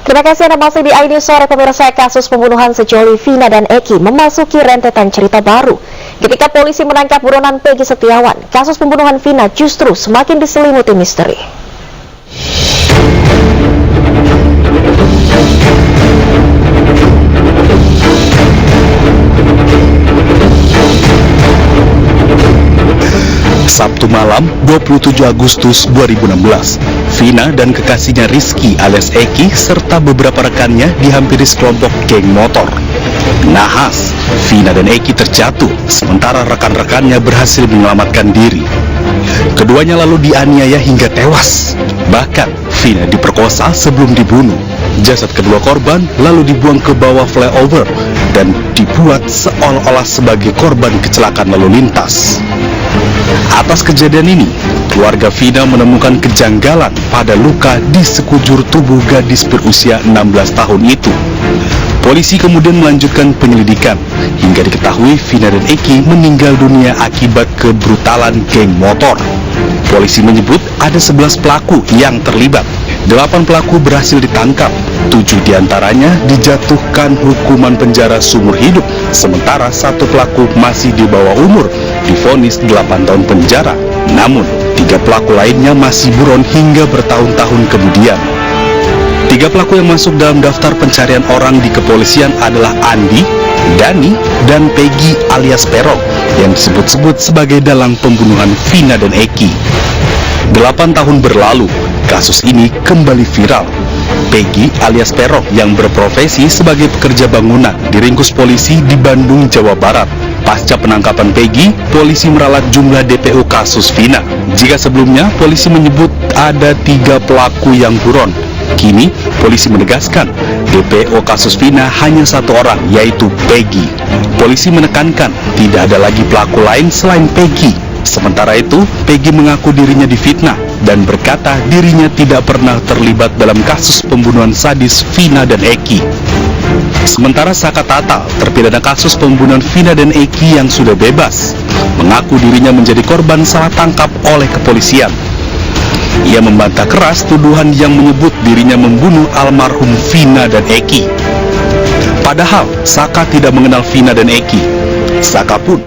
Terima kasih Anda masih di ID Sore. Pemirsa, kasus pembunuhan sejoli Vina dan Eki memasuki rentetan cerita baru. Ketika polisi menangkap buronan Peggy Setiawan, kasus pembunuhan Vina justru semakin diselimuti misteri. Sabtu malam 27 Agustus 2016, Vina dan kekasihnya Rizky alias Eki serta beberapa rekannya dihampiri sekelompok geng motor. Nahas, Vina dan Eki terjatuh, sementara rekan-rekannya berhasil menyelamatkan diri. Keduanya lalu dianiaya hingga tewas. Bahkan, Vina diperkosa sebelum dibunuh. Jasad kedua korban lalu dibuang ke bawah flyover dan dibuat seolah-olah sebagai korban kecelakaan lalu lintas. Atas kejadian ini, keluarga Vina menemukan kejanggalan pada luka di sekujur tubuh gadis berusia 16 tahun itu. Polisi kemudian melanjutkan penyelidikan hingga diketahui Vina dan Eki meninggal dunia akibat kebrutalan geng motor. Polisi menyebut ada 11 pelaku yang terlibat. 8 pelaku berhasil ditangkap, 7 diantaranya dijatuhkan hukuman penjara seumur hidup, sementara 1 pelaku masih di bawah umur, divonis 8 tahun penjara. Namun, 3 pelaku lainnya masih buron hingga bertahun-tahun kemudian. 3 pelaku yang masuk dalam daftar pencarian orang di kepolisian adalah Andi, Dani, dan Peggy alias Peron yang disebut-sebut sebagai dalang pembunuhan Vina dan Eki. 8 tahun berlalu, kasus ini kembali viral. Peggy alias Peron yang berprofesi sebagai pekerja bangunan diringkus polisi di Bandung, Jawa Barat. Pasca penangkapan Peggy, polisi meralat jumlah DPO kasus Vina. Jika sebelumnya polisi menyebut ada 3 pelaku yang buron, kini polisi menegaskan DPO kasus Vina hanya 1 orang, yaitu Peggy. Polisi menekankan tidak ada lagi pelaku lain selain Peggy. Sementara itu, Peggy mengaku dirinya difitnah dan berkata dirinya tidak pernah terlibat dalam kasus pembunuhan sadis Vina dan Eki. Sementara Saka Tatal, terpidana kasus pembunuhan Vina dan Eki yang sudah bebas, mengaku dirinya menjadi korban salah tangkap oleh kepolisian. Ia membantah keras tuduhan yang menyebut dirinya membunuh almarhum Vina dan Eki. Padahal, Saka tidak mengenal Vina dan Eki. Saka pun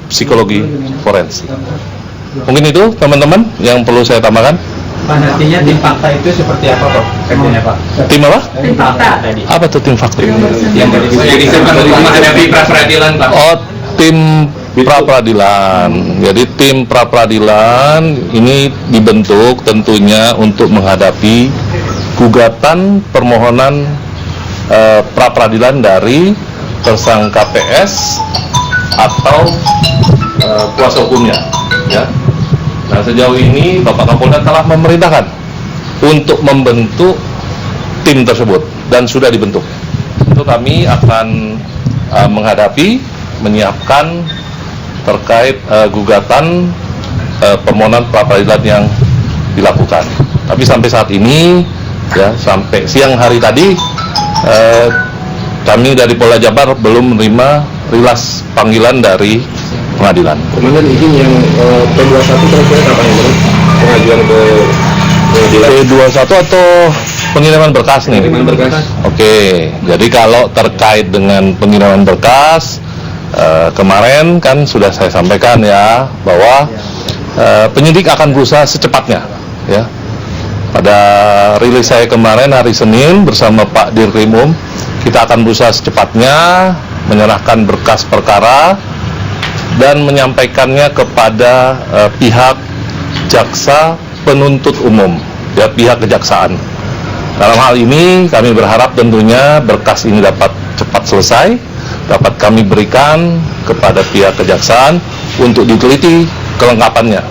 psikologi forensik. Mungkin itu teman-teman yang perlu saya tambahkan. Pak, nantinya tim fakta itu seperti apa, Pak? Kerjanya, Pak? Tim apa? Tim fakta tadi. Apa tuh tim fakta? Yang disiapkan untuk menghadapi pra-peradilan, Pak. Oh, tim pra-peradilan. Jadi tim pra-peradilan ini dibentuk tentunya untuk menghadapi gugatan permohonan pra-peradilan dari tersangka PS atau kuasa hukumnya, ya. Nah, sejauh ini Bapak Kapolda telah memerintahkan untuk membentuk tim tersebut dan sudah dibentuk. Tentu kami akan menghadapi, menyiapkan terkait gugatan permohonan pra-peradilan yang dilakukan. Tapi sampai saat ini, ya, sampai siang hari tadi, kami dari Polda Jabar belum menerima rilas panggilan dari pengadilan. Komandan, izin yang P21 kira-kira kapan yang pengajuan ke pengadilan? P21 atau pengiriman berkas nih? Pengiriman berkas. Oke, jadi kalau terkait dengan pengiriman berkas, kemarin kan sudah saya sampaikan ya, bahwa penyidik akan berusaha secepatnya, ya. Pada rilis saya kemarin hari Senin bersama Pak Dirkrimum, kita akan berusaha secepatnya menyerahkan berkas perkara dan menyampaikannya kepada pihak jaksa penuntut umum, ya, pihak kejaksaan. Dalam hal ini kami berharap tentunya berkas ini dapat cepat selesai, dapat kami berikan kepada pihak kejaksaan untuk diteliti kelengkapannya.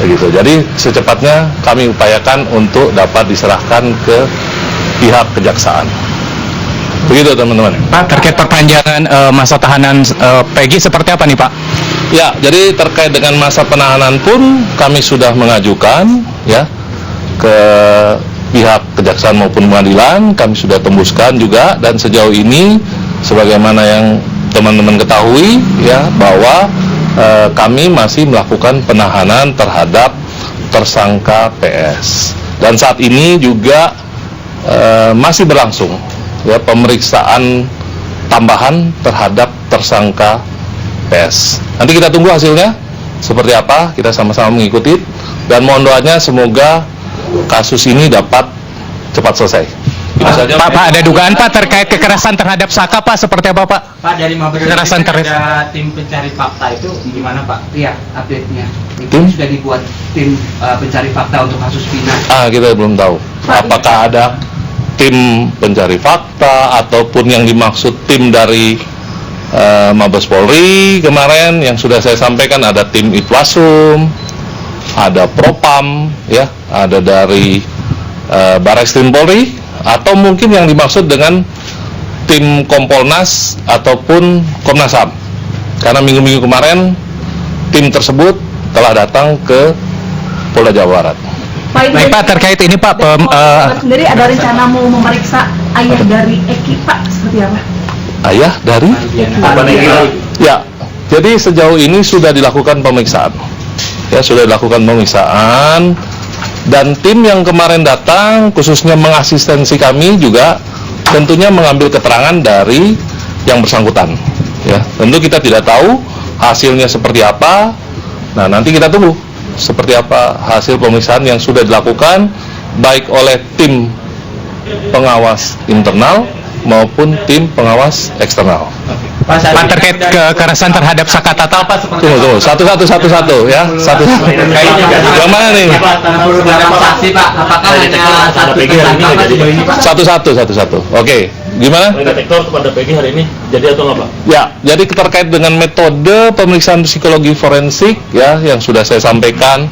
Begitu. Jadi secepatnya kami upayakan untuk dapat diserahkan ke pihak kejaksaan. Begitu teman-teman. Pak, terkait perpanjangan masa tahanan Peggy seperti apa nih Pak? Ya, jadi terkait dengan masa penahanan pun kami sudah mengajukan, ya, ke pihak kejaksaan maupun pengadilan. Kami sudah tembuskan juga, dan sejauh ini sebagaimana yang teman-teman ketahui, ya, bahwa kami masih melakukan penahanan terhadap tersangka PS. Dan saat ini juga masih berlangsung ya pemeriksaan tambahan terhadap tersangka PS. Nanti kita tunggu hasilnya seperti apa, kita sama-sama mengikuti dan mohon doanya semoga kasus ini dapat cepat selesai. Pak, ada dugaan Pak terkait kekerasan terhadap Saka Pak, seperti apa Pak? Pak, dari Mabes Kekerasan ada tim pencari fakta itu gimana Pak? Iya, update-nya. Itu Tim? sudah dibuat tim pencari fakta untuk kasus Vina. Kita belum tahu apakah ada tim pencari fakta ataupun yang dimaksud tim dari Mabes Polri kemarin yang sudah saya sampaikan, ada tim Itwasum, ada Propam, ya, ada dari Barreskrim Polri, atau mungkin yang dimaksud dengan tim Kompolnas ataupun Komnas HAM. Karena minggu-minggu kemarin tim tersebut telah datang ke Polda Jawa Barat. Baik Pak, terkait ini Pak, sendiri ada rencana mau memeriksa ayah dari Eki Pak, seperti apa? Ayah dari? Ya, jadi sejauh ini sudah dilakukan pemeriksaan. Ya, sudah dilakukan pemeriksaan. Dan tim yang kemarin datang khususnya mengasistensi kami juga tentunya mengambil keterangan dari yang bersangkutan. Ya, tentu kita tidak tahu hasilnya seperti apa. Nah, nanti kita tunggu seperti apa hasil pemeriksaan yang sudah dilakukan baik oleh tim pengawas internal maupun tim pengawas eksternal. Pak, terkait kekerasan terhadap Saka Tatal Pak, seperti Tunggu, satu ya, satu. Yang mana nih? Beberapa saksi Pak, apakah hanya satu tersangka Pak sejauh ini Pak? Satu. Oke, gimana? Detektor kepada PG hari ini jadi atau nggak Pak? Ya, jadi terkait dengan metode pemeriksaan psikologi forensik ya yang sudah saya sampaikan,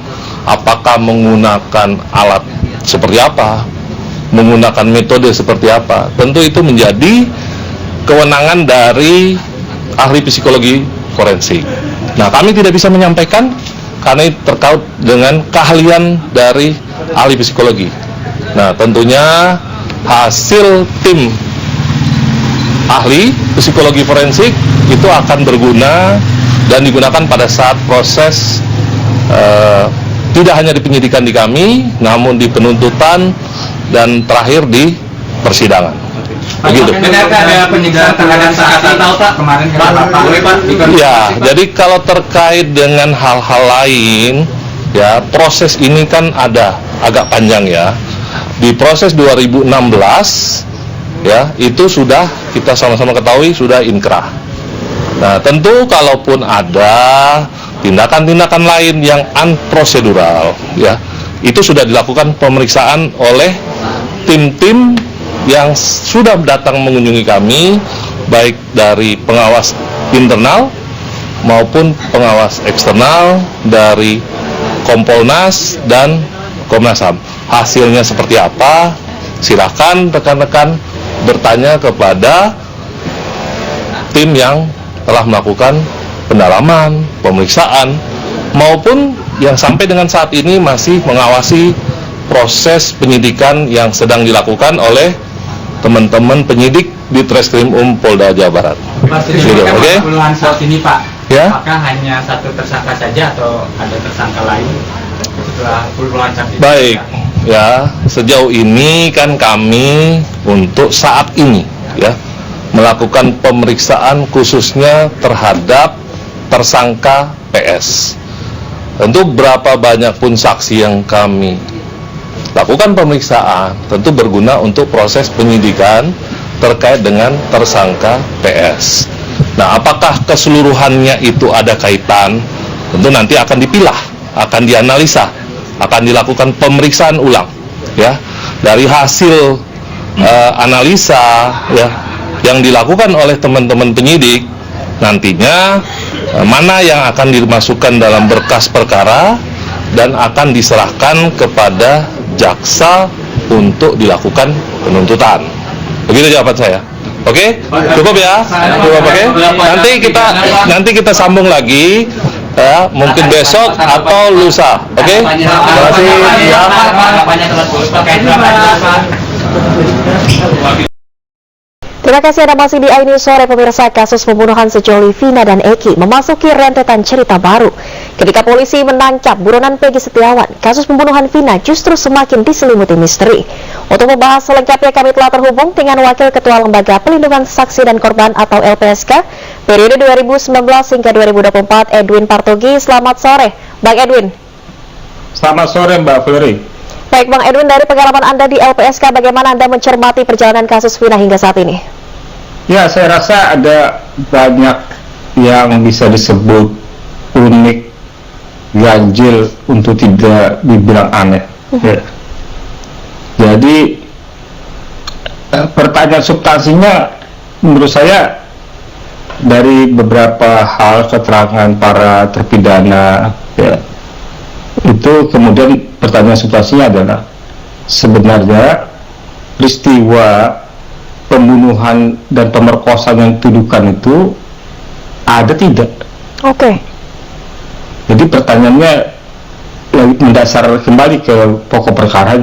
apakah menggunakan alat seperti apa, menggunakan metode seperti apa, tentu itu menjadi kewenangan dari ahli psikologi forensik. Nah, kami tidak bisa menyampaikan karena itu terkait dengan keahlian dari ahli psikologi. Nah, tentunya hasil tim ahli psikologi forensik itu akan berguna dan digunakan pada saat proses tidak hanya di penyidikan di kami, namun di penuntutan dan terakhir di persidangan. Begitu. Benarkah ada penyegaran terhadap Saka Tatal Pak kemarin Pak? Ya, jadi kalau terkait dengan hal-hal lain, ya proses ini kan ada agak panjang ya. Di proses 2016, ya itu sudah kita sama-sama ketahui sudah inkrah. Nah, tentu kalaupun ada tindakan-tindakan lain yang unprosedural, ya itu sudah dilakukan pemeriksaan oleh tim-tim yang sudah datang mengunjungi kami, baik dari pengawas internal maupun pengawas eksternal dari Kompolnas dan Komnas HAM. Hasilnya seperti apa? Silakan rekan-rekan bertanya kepada tim yang telah melakukan pendalaman, pemeriksaan, maupun yang sampai dengan saat ini masih mengawasi proses penyidikan yang sedang dilakukan oleh teman-teman penyidik di Treskrim Polda Jawa Barat. Oke. Puluhan saat ini Pak. Ya. Apakah hanya satu tersangka saja atau ada tersangka lain setelah puluhan saksi? Baik, ya sejauh ini kan kami untuk saat ini ya melakukan pemeriksaan khususnya terhadap tersangka PS. Tentu berapa banyak pun saksi yang kami lakukan pemeriksaan tentu berguna untuk proses penyidikan terkait dengan tersangka PS. Nah, apakah keseluruhannya itu ada kaitan? Tentu nanti akan dipilah, akan dianalisa, akan dilakukan pemeriksaan ulang, ya. Dari hasil analisa, ya, yang dilakukan oleh teman-teman penyidik, nantinya mana yang akan dimasukkan dalam berkas perkara dan akan diserahkan kepada jaksa untuk dilakukan penuntutan. Begitu jawaban saya. Oke? Cukup ya? Cukup, oke? Nanti kita sambung lagi ya, mungkin besok atau lusa. Oke? Terima kasih ya. Terima kasih Anda masih di iNews Sore. Pemirsa, kasus pembunuhan sejoli Vina dan Eki memasuki rentetan cerita baru. Ketika polisi menangkap buronan Peggy Setiawan, kasus pembunuhan Vina justru semakin diselimuti misteri. Untuk membahas selengkapnya kami telah terhubung dengan Wakil Ketua Lembaga Pelindungan Saksi dan Korban atau LPSK periode 2019 hingga 2024, Edwin Partogi. Selamat sore, Bang Edwin. Selamat sore Mbak Fleri. Baik Bang Edwin, dari pengalaman Anda di LPSK, bagaimana Anda mencermati perjalanan kasus Vina hingga saat ini? Ya, saya rasa ada banyak yang bisa disebut unik, ganjil, untuk tidak dibilang aneh. Ya. Jadi pertanyaan substansinya menurut saya dari beberapa hal keterangan para terpidana, ya, itu kemudian pertanyaan substansinya adalah sebenarnya peristiwa pembunuhan dan pemerkosaan yang dituduhkan itu ada tidak? Oke. Jadi pertanyaannya mendasar kembali ke pokok perkara.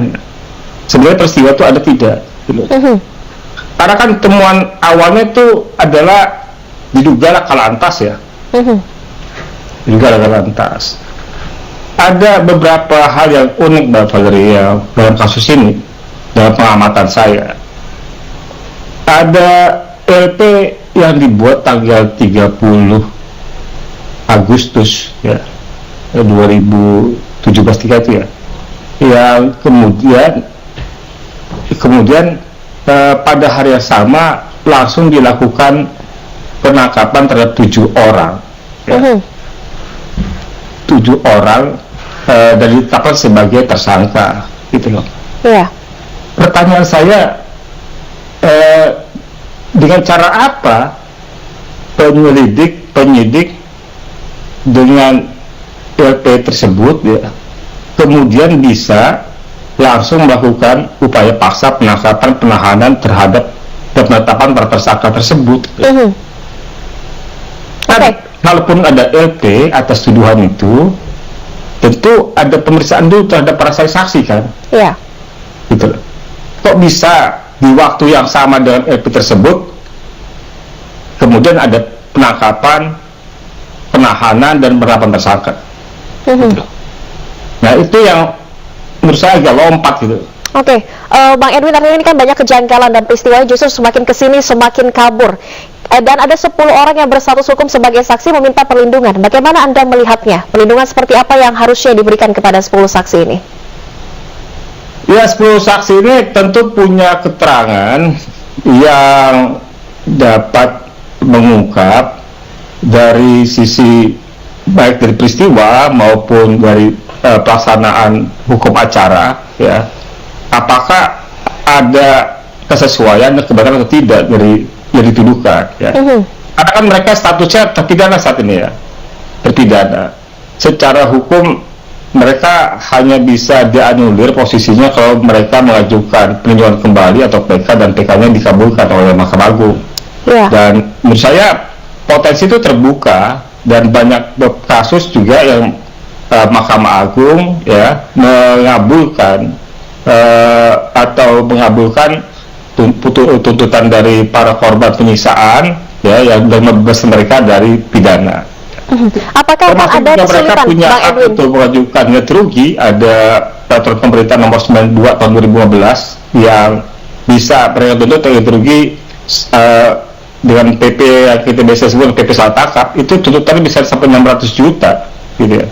Sebenarnya peristiwa itu ada tidak? Karena kan temuan awalnya itu adalah diduga laka lantas ya. Diduga laka lantas. Ada beberapa hal yang unik Mbak Valeria dalam kasus ini, dalam pengamatan saya. Ada LP yang dibuat tanggal 30 Agustus ya, 2017 itu ya, yang kemudian pada hari yang sama langsung dilakukan penangkapan terhadap 7 orang ya. 7 orang dan ditetapkan sebagai tersangka gitu loh. Iya. Pertanyaan saya, dengan cara apa penyidik dengan LP tersebut ya, kemudian bisa langsung melakukan upaya paksa penangkapan, penahanan terhadap dan penetapan para tersangka tersebut. Kalaupun ada LP atas tuduhan itu, tentu ada pemeriksaan dulu terhadap para saksi kan? Iya. Gitu loh. Kok bisa di waktu yang sama dengan LP tersebut, kemudian ada penangkapan, penahanan, dan penetapan tersangka? Gitu. Nah itu yang menurut saya agak lompat gitu. Oke, Bang Edwin, artinya ini kan banyak kejanggalan dan peristiwanya justru semakin kesini semakin kabur. Dan ada 10 orang yang berstatus hukum sebagai saksi meminta perlindungan. Bagaimana Anda melihatnya? Perlindungan seperti apa yang harusnya diberikan kepada 10 saksi ini? Ya, 10 saksi ini tentu punya keterangan yang dapat mengungkap dari sisi baik dari peristiwa maupun dari pelaksanaan hukum acara ya. Apakah ada kesesuaian dan kebenaran atau tidak dari yang dituduhkan ya. Karena kan mereka statusnya terpidana saat ini ya, terpidana. Secara hukum mereka hanya bisa dianulir posisinya kalau mereka mengajukan peninjauan kembali atau PK dan PK-nya dikabulkan oleh Mahkamah Agung. Dan menurut saya potensi itu terbuka dan banyak kasus juga yang Mahkamah Agung ya mengabulkan atau mengabulkan tuntutan dari para korban penyiksaan ya yang membebaskan mereka dari pidana. Apakah akan ada kesulitan, mereka punya Bang hak Edwin? untuk mengajukan ganti rugi? Ada peraturan pemerintah nomor 92 tahun 2015 yang bisa mereka tuntut ganti rugi dengan PP yang kita biasa sebut PP salah tangkap, itu tuntutannya bisa sampai 600 juta gitu ya,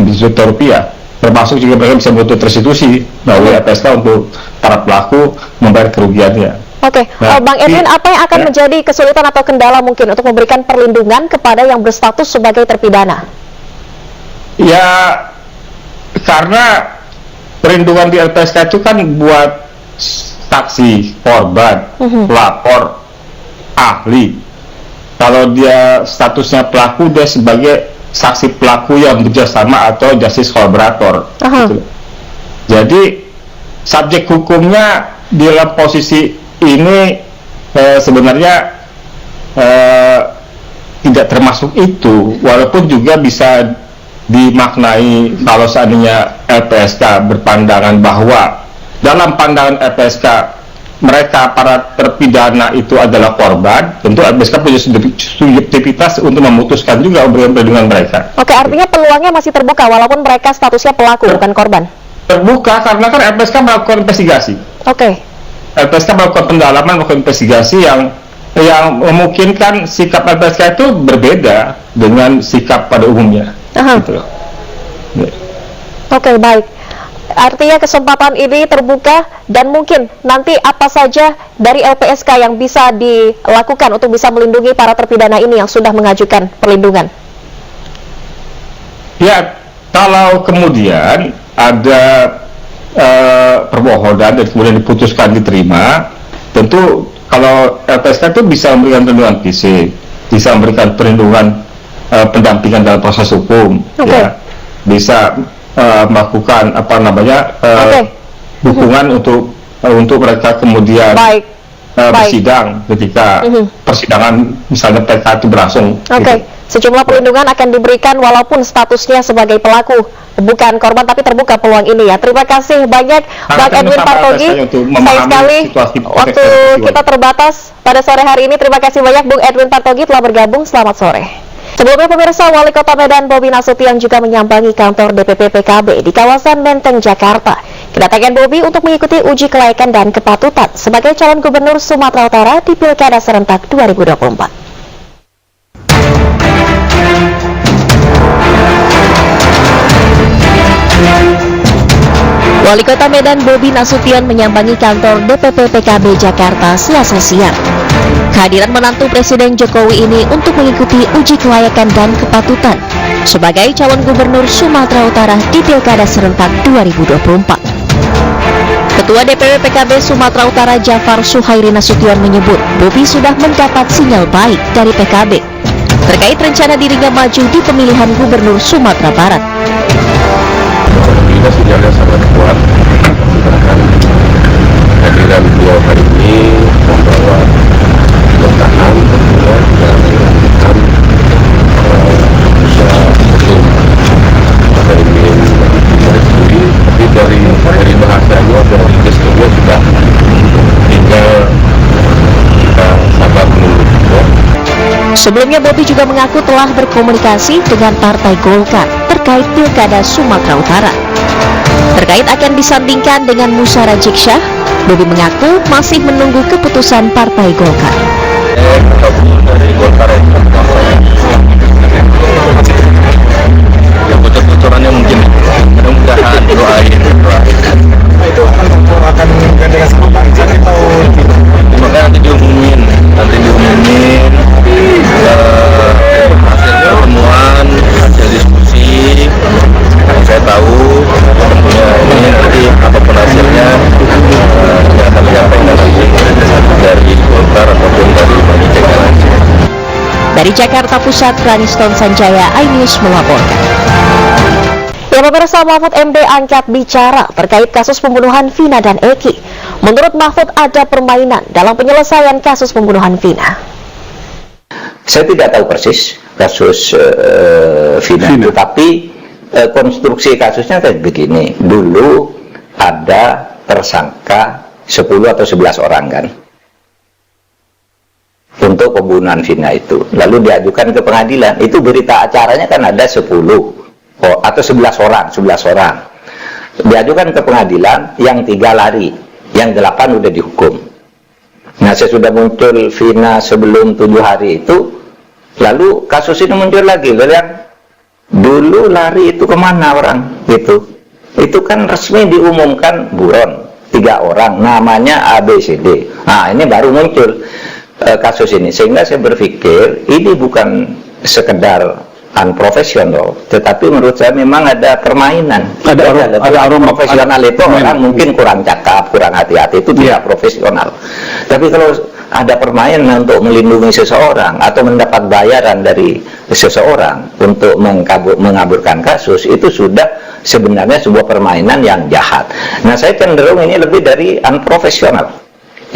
juta rupiah. Termasuk juga mereka bisa menuntut restitusi melalui LPSK untuk para pelaku membayar kerugiannya. Oke, Bang Edwin, apa yang akan menjadi kesulitan atau kendala mungkin untuk memberikan perlindungan kepada yang berstatus sebagai terpidana? Ya, karena perlindungan di LPSK itu kan buat saksi, korban, pelapor, ahli. Kalau dia statusnya pelaku, dia sebagai saksi pelaku yang bekerjasama atau justice collaborator. Gitu. Jadi subjek hukumnya di dalam posisi ini sebenarnya tidak termasuk itu, walaupun juga bisa dimaknai kalau seandainya LPSK berpandangan bahwa dalam pandangan LPSK mereka para terpidana itu adalah korban, tentu LPSK punya subjektivitas untuk memutuskan juga memberikan perlindungan mereka. Oke, artinya peluangnya masih terbuka walaupun mereka statusnya pelaku bukan korban. Terbuka karena kan LPSK melakukan investigasi. Oke. LPSK melakukan pendalaman, melakukan investigasi yang memungkinkan sikap LPSK itu berbeda dengan sikap pada umumnya. Gitu. Oke, baik. Artinya kesempatan ini terbuka dan mungkin nanti apa saja dari LPSK yang bisa dilakukan untuk bisa melindungi para terpidana ini yang sudah mengajukan perlindungan. Ya, kalau kemudian ada permohonan dan kemudian diputuskan diterima, tentu kalau LPSK itu bisa memberikan perlindungan fisik, bisa memberikan perlindungan pendampingan dalam proses hukum, ya, bisa melakukan dukungan untuk mereka kemudian bersidang ketika persidangan misalnya PK itu berlangsung. Gitu. Sejumlah perlindungan akan diberikan walaupun statusnya sebagai pelaku bukan korban, tapi terbuka peluang ini ya. Terima kasih banyak Bang Edwin Partogi. Sayang sekali waktu kita terbatas pada sore hari ini. Terima kasih banyak Bung Edwin Partogi telah bergabung. Selamat sore. Sebelumnya pemirsa, Wali Kota Medan Bobi Nasution juga menyambangi kantor DPP PKB di kawasan Menteng, Jakarta. Kedatangan Bobi untuk mengikuti uji kelayakan dan kepatutan sebagai calon gubernur Sumatera Utara di Pilkada serentak 2024. Wali Kota Medan Bobi Nasution menyambangi kantor DPP PKB Jakarta Selasa siang. Kehadiran menantu Presiden Jokowi ini untuk mengikuti uji kelayakan dan kepatutan sebagai calon gubernur Sumatera Utara di Pilkada serentak 2024. Ketua DPP PKB Sumatera Utara Jafar Suhairi Nasution menyebut Bobi sudah mendapat sinyal baik dari PKB terkait rencana dirinya maju di pemilihan gubernur Sumatera Barat. Kita sinyalnya sangat kuat, bahkan kehadiran beliau hari ini membawa pemerintahan tentunya yang dilanjutkan bisa untuk ingin merestui, tapi dari bahasanya, dari gesturnya sudah tinggal kita sabar menunggu. Sebelumnya Bobi juga mengaku telah berkomunikasi dengan Partai Golkar terkait Pilkada Sumatera Utara. Terkait akan disandingkan dengan Musara Jiksyah, Bobi mengaku masih menunggu keputusan Partai Golkar. Dari Golkar yang bocor-bocorannya mungkin mudah-mudahan doain itu akan gandengan sama Bang Jan atau makanya nanti diumumin hasil pertemuan, hasil diskusi yang saya tahu tentunya ini nanti apapun hasilnya yang akan disampaikan nanti dari Golkar ataupun dari Bang Jan. Dari Jakarta Pusat, Praniston Sanjaya, iNews melaporkan. Ya pemirsa, Mahfud MD angkat bicara terkait kasus pembunuhan Vina dan Eki. Menurut Mahfud ada permainan dalam penyelesaian kasus pembunuhan Vina. Saya tidak tahu persis kasus Vina, tapi konstruksi kasusnya kayak begini. Dulu ada tersangka 10 atau 11 orang kan untuk pembunuhan Vina itu. Lalu diajukan ke pengadilan. Itu berita acaranya kan ada 10 atau 11 orang. Diajukan ke pengadilan, yang 3 lari, yang 8 udah dihukum. Nah, sesudah muncul Vina sebelum 7 hari itu, lalu kasus ini muncul lagi. Yang dulu lari itu kemana orang? Itu kan resmi diumumkan buron, 3 orang, namanya ABCD. Nah, ini baru muncul kasus ini, sehingga saya berpikir ini bukan sekedar unprofesional, tetapi menurut saya memang ada permainan. Ada aroma profesional itu orang mungkin kurang cakap, kurang hati-hati, itu tidak profesional. Tapi kalau ada permainan untuk melindungi seseorang atau mendapat bayaran dari seseorang untuk mengaburkan kasus, itu sudah sebenarnya sebuah permainan yang jahat. Nah, saya cenderung ini lebih dari unprofesional.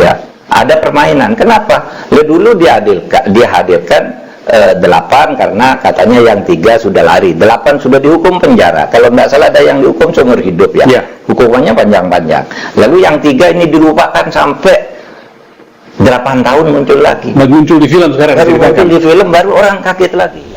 Ya, ada permainan. Kenapa? Dulu dihadirkan 8 karena katanya yang 3 sudah lari, 8 sudah dihukum penjara. Kalau tidak salah ada yang dihukum seumur hidup ya. Hukumannya panjang-panjang. Lalu yang 3 ini dilupakan sampai 8 tahun muncul lagi. Muncul di film sekarang. Baru muncul di film, baru orang kaget lagi.